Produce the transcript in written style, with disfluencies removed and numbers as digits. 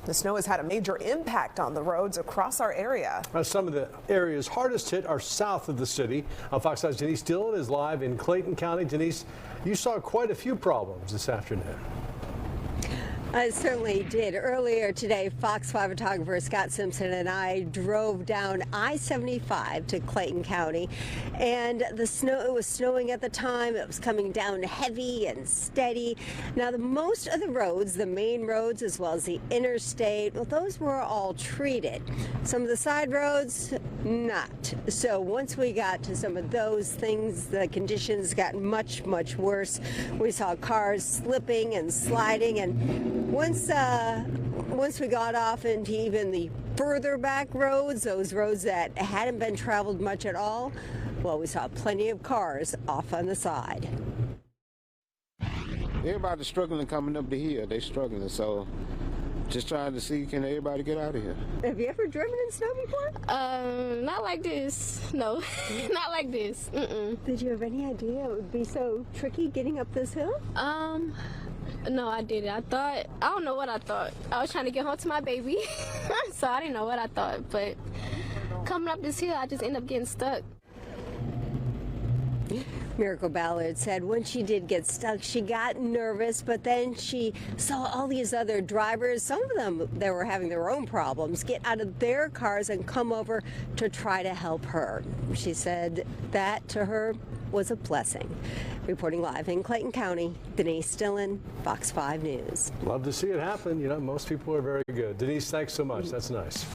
The snow has had a major impact on the roads across our area. Some of the areas hardest hit are south of the city. Fox 5's Denise Dillon is live in Clayton County. Denise, you saw quite a few problems this afternoon. I certainly did. Earlier today, Fox 5 photographer Scott Simpson and I drove down I-75 to Clayton County, and it was snowing at the time. It was coming down heavy and steady. Now, most of the roads, the main roads as well as the interstate, well, those were all treated. Some of the side roads, not. So once we got to some of those things, the conditions got much, much worse. We saw cars slipping and sliding, and once we got off into even the further back roads, those roads that hadn't been traveled much at all, well, we saw plenty of cars off on the side. Everybody's struggling coming up the hill. They're struggling, so just trying to see, can everybody get out of here? Have you ever driven in snow before? Not like this. No, not like this. Did you have any idea it would be so tricky getting up this hill? No, I didn't. I don't know what I thought. I was trying to get home to my baby, so I didn't know what I thought. But coming up this hill, I just ended up getting stuck. Miracle Ballard said when she did get stuck, she got nervous, but then she saw all these other drivers, some of them that were having their own problems, get out of their cars and come over to try to help her. She said that to her was a blessing. Reporting live in Clayton County, Denise Dillon, Fox 5 News. Love to see it happen. You know, most people are very good. Denise, thanks so much. That's nice.